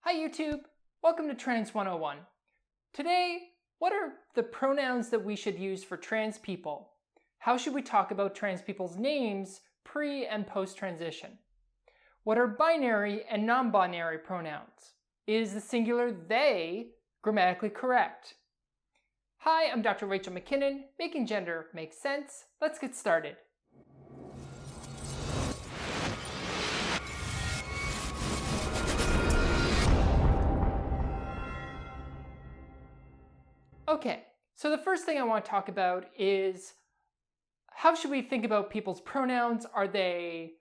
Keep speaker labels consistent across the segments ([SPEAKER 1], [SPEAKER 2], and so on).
[SPEAKER 1] Hi YouTube, welcome to Trans 101. Today, what are the pronouns that we should use for trans people? How should we talk about trans people's names pre and post transition? What are binary and non-binary pronouns? Is the singular they grammatically correct? Hi, I'm Dr. Rachel McKinnon, making gender make sense. Let's get started. Okay, so the first thing I want to talk about is how should we think about people's pronouns? Are they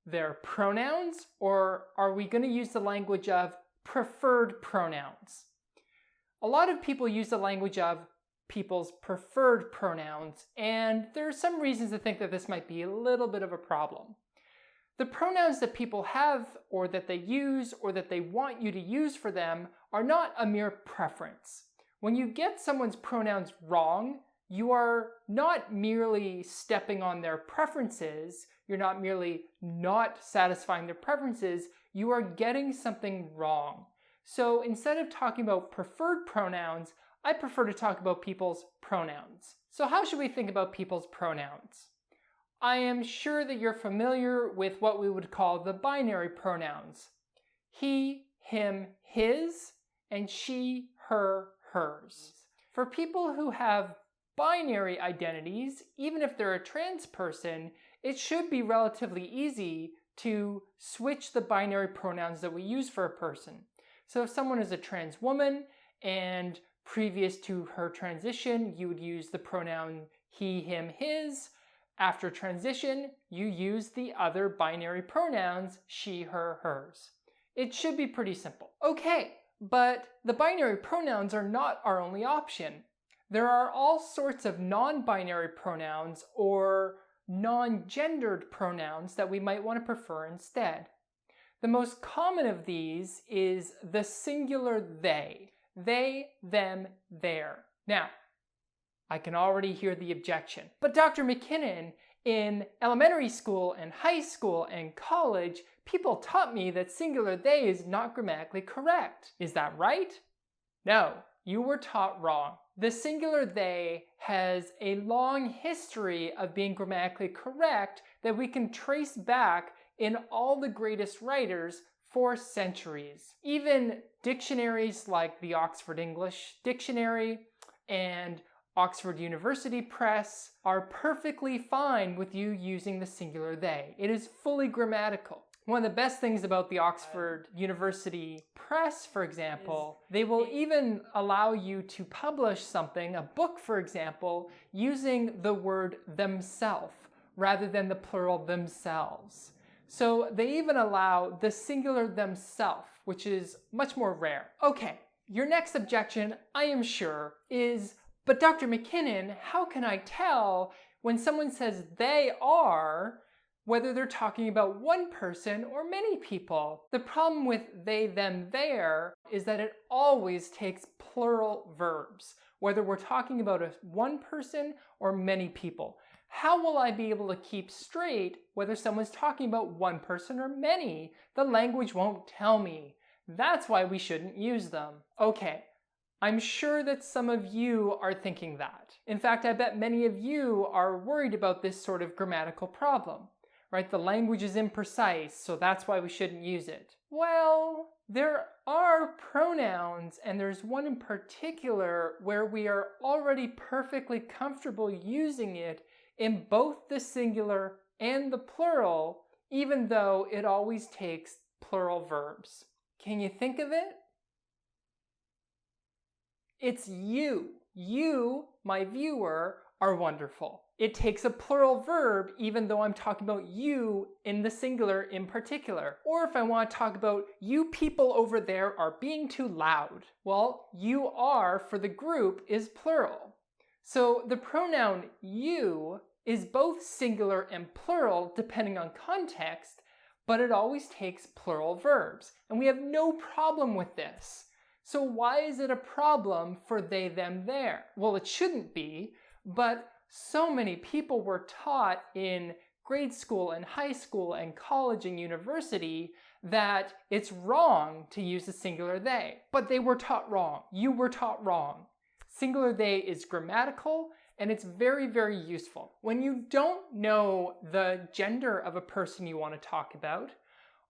[SPEAKER 1] their pronouns, or are we going to use the language of preferred pronouns? A lot of people use the language of people's preferred pronouns, and there are some reasons to think that this might be a little bit of a problem. The pronouns that people have, or that they use, or that they want you to use for them are not a mere preference. When you get someone's pronouns wrong, you are not merely stepping on their preferences, you're not merely not satisfying their preferences, you are getting something wrong. So instead of talking about preferred pronouns, I prefer to talk about people's pronouns. So how should we think about people's pronouns? I am sure that you're familiar with what we would call the binary pronouns. He, him, his, and she, her, hers. For people who have binary identities, even if they're a trans person, it should be relatively easy to switch the binary pronouns that we use for a person. So if someone is a trans woman and previous to her transition, you would use the pronoun he, him, his. After transition, you use the other binary pronouns she, her, hers. It should be pretty simple. Okay. But the binary pronouns are not our only option. There are all sorts of non-binary pronouns or non-gendered pronouns that we might want to prefer instead. The most common of these is the singular they. They, them, their. Now, I can already hear the objection. But Dr. McKinnon, in elementary school and high school and college, people taught me that singular they is not grammatically correct. Is that right? No, you were taught wrong. The singular they has a long history of being grammatically correct that we can trace back in all the greatest writers for centuries. Even dictionaries like the Oxford English Dictionary and Oxford University Press are perfectly fine with you using the singular they. It is fully grammatical. One of the best things about the Oxford University Press, for example, they will even allow you to publish something, a book, for example, using the word themself rather than the plural themselves. So they even allow the singular themself, which is much more rare. Okay, your next objection, I am sure, is, but Dr. McKinnon, how can I tell when someone says they are, whether they're talking about one person or many people? The problem with they, them, their is that it always takes plural verbs, whether we're talking about one person or many people. How will I be able to keep straight whether someone's talking about one person or many? The language won't tell me. That's why we shouldn't use them. Okay. I'm sure that some of you are thinking that. In fact, I bet many of you are worried about this sort of grammatical problem, right? The language is imprecise, so that's why we shouldn't use it. Well, there are pronouns, and there's one in particular where we are already perfectly comfortable using it in both the singular and the plural, even though it always takes plural verbs. Can you think of it? It's you. You, my viewer, are wonderful. It takes a plural verb even though I'm talking about you in the singular in particular. Or if I want to talk about you people over there are being too loud. Well, you are for the group is plural. So the pronoun you is both singular and plural depending on context, but it always takes plural verbs. And we have no problem with this. So why is it a problem for they, them, their? Well, it shouldn't be, but so many people were taught in grade school and high school and college and university that it's wrong to use the singular they, but they were taught wrong. You were taught wrong. Singular they is grammatical, and it's very, very useful. When you don't know the gender of a person you want to talk about,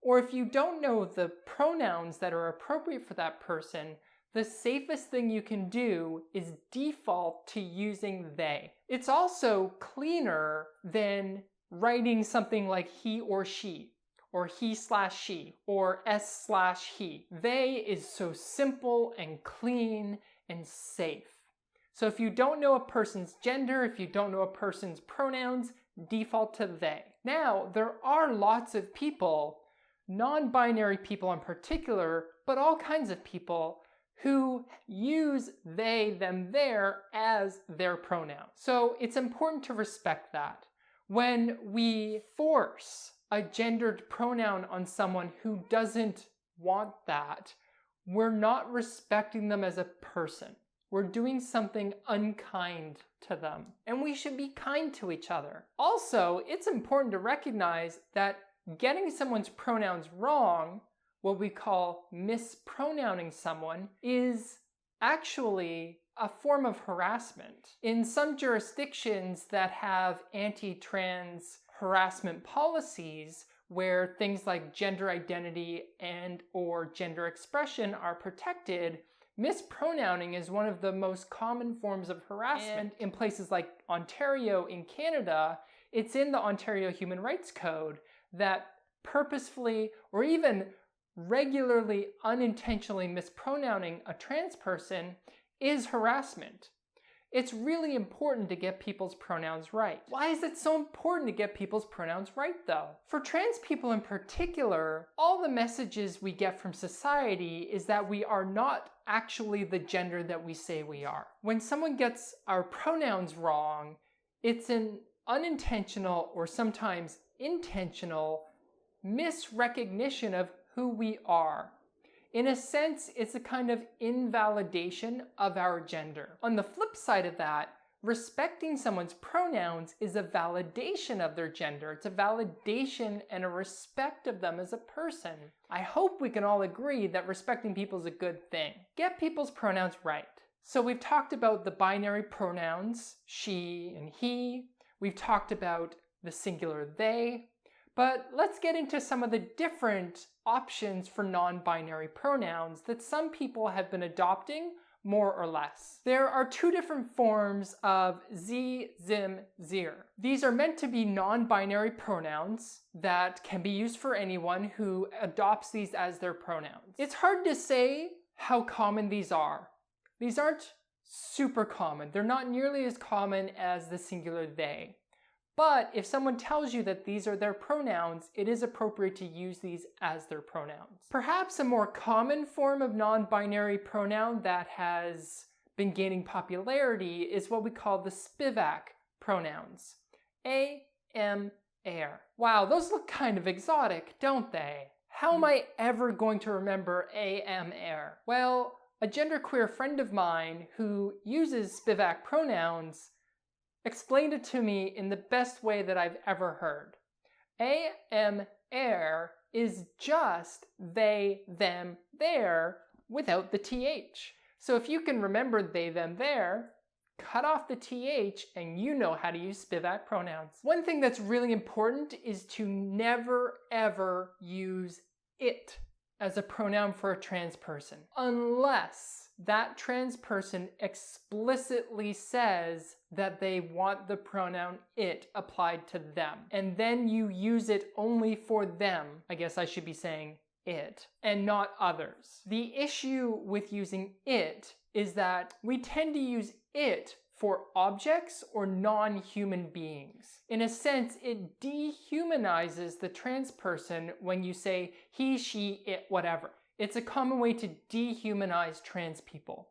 [SPEAKER 1] or if you don't know the pronouns that are appropriate for that person, the safest thing you can do is default to using they. It's also cleaner than writing something like he or she, or he/she, or s/he. They is so simple and clean and safe. So if you don't know a person's gender, if you don't know a person's pronouns, default to they. Now, there are lots of people, non-binary people in particular, but all kinds of people who use they, them, their as their pronoun. So it's important to respect that. When we force a gendered pronoun on someone who doesn't want that, we're not respecting them as a person. We're doing something unkind to them, and we should be kind to each other. Also, it's important to recognize that getting someone's pronouns wrong, what we call mispronouncing someone, is actually a form of harassment. In some jurisdictions that have anti-trans harassment policies, where things like gender identity and or gender expression are protected, mispronouncing is one of the most common forms of harassment in places like Ontario in Canada. It's in the Ontario Human Rights Code that purposefully or even regularly unintentionally mispronouncing a trans person is harassment. It's really important to get people's pronouns right. Why is it so important to get people's pronouns right though? For trans people in particular, all the messages we get from society is that we are not actually the gender that we say we are. When someone gets our pronouns wrong, it's an unintentional or sometimes intentional misrecognition of who we are. In a sense, it's a kind of invalidation of our gender. On the flip side of that, respecting someone's pronouns is a validation of their gender. It's a validation and a respect of them as a person. I hope we can all agree that respecting people is a good thing. Get people's pronouns right. So we've talked about the binary pronouns, she and he. We've talked about the singular they. But let's get into some of the different options for non-binary pronouns that some people have been adopting more or less. There are two different forms of sie, zim, zir. These are meant to be non-binary pronouns that can be used for anyone who adopts these as their pronouns. It's hard to say how common these are. These aren't super common. They're not nearly as common as the singular they. But if someone tells you that these are their pronouns, it is appropriate to use these as their pronouns. Perhaps a more common form of non-binary pronoun that has been gaining popularity is what we call the Spivak pronouns. A, M, air. Wow, those look kind of exotic, don't they? How am I ever going to remember A, M, air? Well, a genderqueer friend of mine who uses Spivak pronouns explained it to me in the best way that I've ever heard. A-M, air is just they, them, their without the TH. So if you can remember they, them, their, cut off the TH and you know how to use Spivak pronouns. One thing that's really important is to never ever use it as a pronoun for a trans person, unless that trans person explicitly says that they want the pronoun it applied to them. And then you use it only for them. I guess I should be saying it, and not others. The issue with using it is that we tend to use it for objects or non-human beings. In a sense, it dehumanizes the trans person when you say he, she, it, whatever. It's a common way to dehumanize trans people.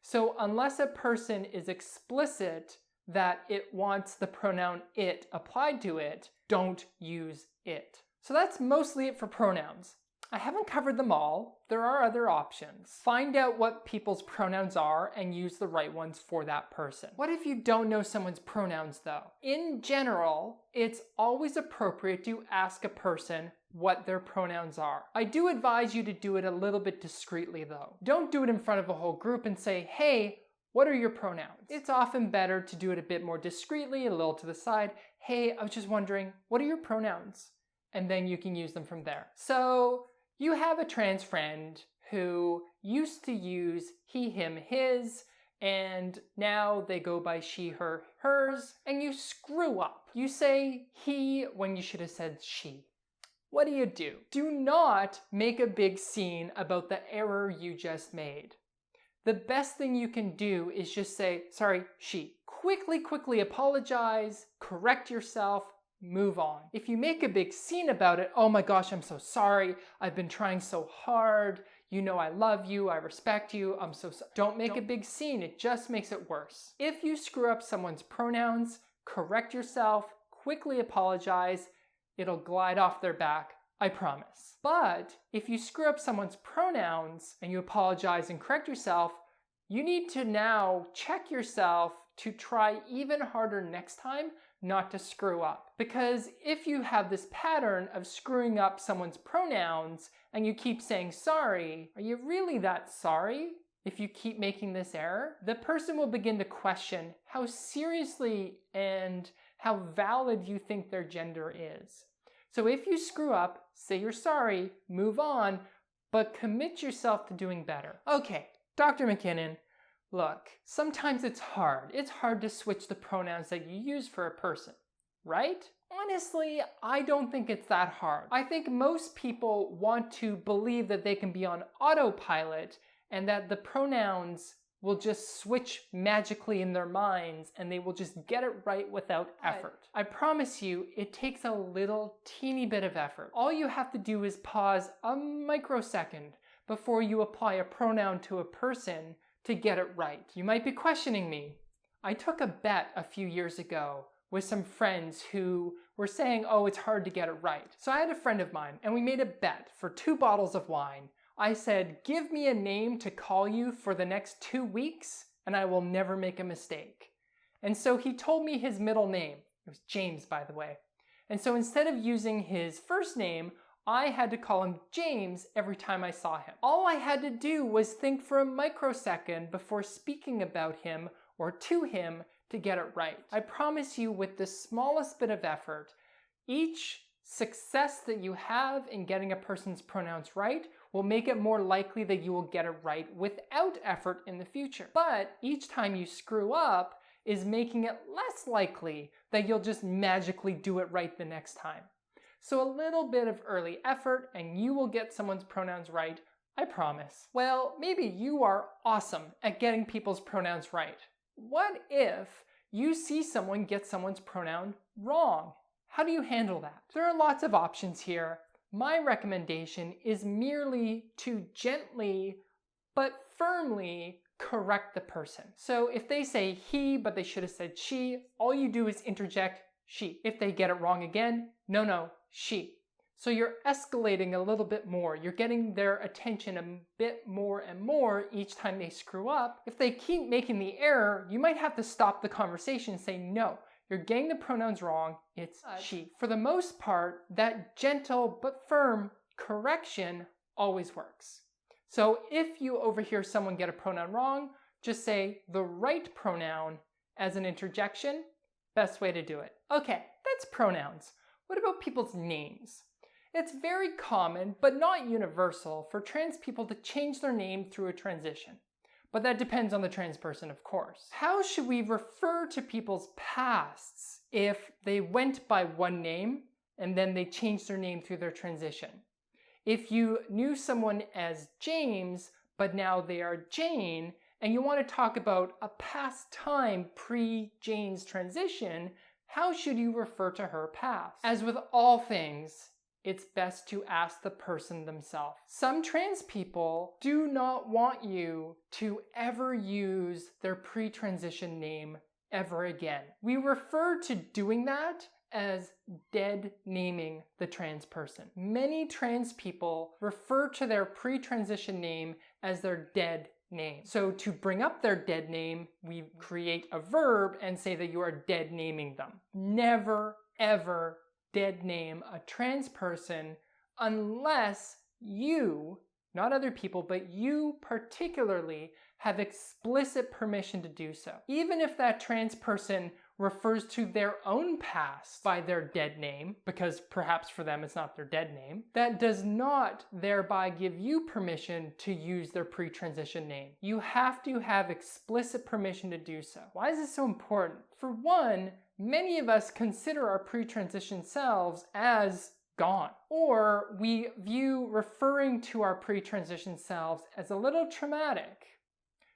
[SPEAKER 1] So unless a person is explicit that it wants the pronoun it applied to it, don't use it. So that's mostly it for pronouns. I haven't covered them all. There are other options. Find out what people's pronouns are and use the right ones for that person. What if you don't know someone's pronouns though? In general, it's always appropriate to ask a person what their pronouns are. I do advise you to do it a little bit discreetly though. Don't do it in front of a whole group and say, hey, what are your pronouns? It's often better to do it a bit more discreetly, a little to the side. Hey, I was just wondering, what are your pronouns? And then you can use them from there. So you have a trans friend who used to use he, him, his, and now they go by she, her, hers, and you screw up. You say he when you should have said she. What do? Do not make a big scene about the error you just made. The best thing you can do is just say, sorry, she. Quickly apologize, correct yourself, move on. If you make a big scene about it, oh my gosh, I'm so sorry, I've been trying so hard, you know I love you, I respect you, I'm so sorry. Don't make a big scene, it just makes it worse. If you screw up someone's pronouns, correct yourself, quickly apologize, it'll glide off their back, I promise. But if you screw up someone's pronouns and you apologize and correct yourself, you need to now check yourself to try even harder next time not to screw up. Because if you have this pattern of screwing up someone's pronouns and you keep saying sorry, are you really that sorry? If you keep making this error, the person will begin to question how seriously and how valid you think their gender is. So if you screw up, say you're sorry, move on, but commit yourself to doing better. Okay, Dr. McKinnon, look, sometimes it's hard. It's hard to switch the pronouns that you use for a person, right? Honestly, I don't think it's that hard. I think most people want to believe that they can be on autopilot and that the pronouns will just switch magically in their minds and they will just get it right without effort. I promise you, it takes a little teeny bit of effort. All you have to do is pause a microsecond before you apply a pronoun to a person to get it right. You might be questioning me. I took a bet a few years ago with some friends who were saying, oh, it's hard to get it right. So I had a friend of mine and we made a bet for 2 bottles of wine. I said, give me a name to call you for the next 2 weeks and I will never make a mistake. And so he told me his middle name. It was James, by the way. And so instead of using his first name, I had to call him James every time I saw him. All I had to do was think for a microsecond before speaking about him or to him to get it right. I promise you, with the smallest bit of effort, each success that you have in getting a person's pronouns right will make it more likely that you will get it right without effort in the future. But each time you screw up is making it less likely that you'll just magically do it right the next time. So a little bit of early effort and you will get someone's pronouns right, I promise. Well, maybe you are awesome at getting people's pronouns right. What if you see someone get someone's pronoun wrong? How do you handle that? There are lots of options here. My recommendation is merely to gently but firmly correct the person. So if they say he but they should have said she, all you do is interject she. If they get it wrong again, no, she. So you're escalating a little bit more. You're getting their attention a bit more and more each time they screw up. If they keep making the error, you might have to stop the conversation and say, no, you're getting the pronouns wrong, it's she. For the most part, that gentle but firm correction always works. So if you overhear someone get a pronoun wrong, just say the right pronoun as an interjection. Best way to do it. Okay, that's pronouns. What about people's names? It's very common, but not universal, for trans people to change their name through a transition. But that depends on the trans person, of course. How should we refer to people's pasts if they went by one name and then they changed their name through their transition? If you knew someone as James, but now they are Jane, and you want to talk about a past time pre-Jane's transition, how should you refer to her past? As with all things, it's best to ask the person themselves. Some trans people do not want you to ever use their pre-transition name ever again. We refer to doing that as dead naming the trans person. Many trans people refer to their pre-transition name as their dead name. So to bring up their dead name, we create a verb and say that you are dead naming them. Never, ever dead name a trans person unless you, not other people, but you particularly have explicit permission to do so. Even if that trans person refers to their own past by their dead name, because perhaps for them it's not their dead name, that does not thereby give you permission to use their pre-transition name. You have to have explicit permission to do so. Why is this so important? For one, many of us consider our pre-transition selves as gone, or we view referring to our pre-transition selves as a little traumatic.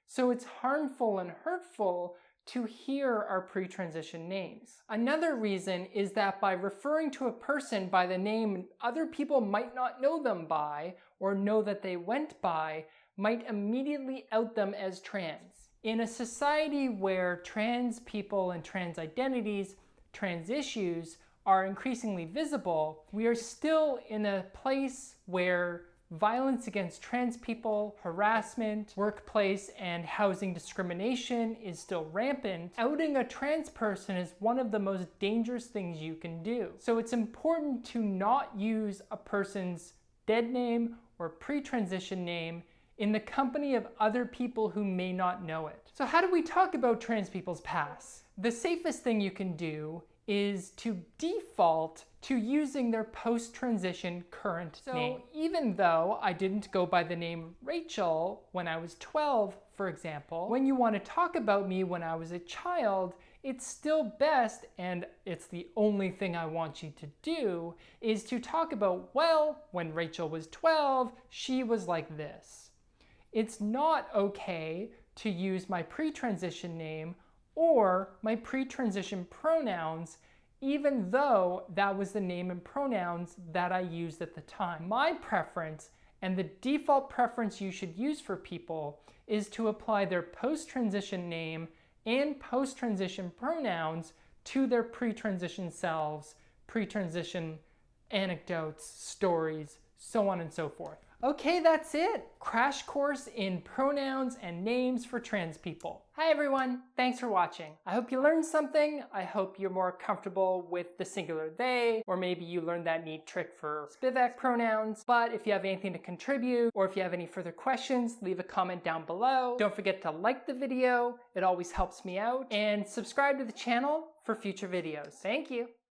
[SPEAKER 1] So it's harmful and hurtful to hear our pre-transition names. Another reason is that by referring to a person by the name other people might not know them by, or know that they went by, might immediately out them as trans. In a society where trans people and trans identities, trans issues are increasingly visible, we are still in a place where violence against trans people, harassment, workplace, and housing discrimination is still rampant. Outing a trans person is one of the most dangerous things you can do. So it's important to not use a person's dead name or pre-transition name in the company of other people who may not know it. So how do we talk about trans people's past? The safest thing you can do is to default to using their post-transition current name. So even though I didn't go by the name Rachel when I was 12, for example, when you want to talk about me when I was a child, it's still best, and it's the only thing I want you to do, is to talk about, well, when Rachel was 12, she was like this. It's not okay to use my pre-transition name or my pre-transition pronouns, even though that was the name and pronouns that I used at the time. My preference, and the default preference you should use for people, is to apply their post-transition name and post-transition pronouns to their pre-transition selves, pre-transition anecdotes, stories, so on and so forth. Okay, that's it. Crash course in pronouns and names for trans people. Hi everyone, thanks for watching. I hope you learned something. I hope you're more comfortable with the singular they, or maybe you learned that neat trick for Spivak pronouns. But if you have anything to contribute, or if you have any further questions, leave a comment down below. Don't forget to like the video, it always helps me out, and subscribe to the channel for future videos. Thank you.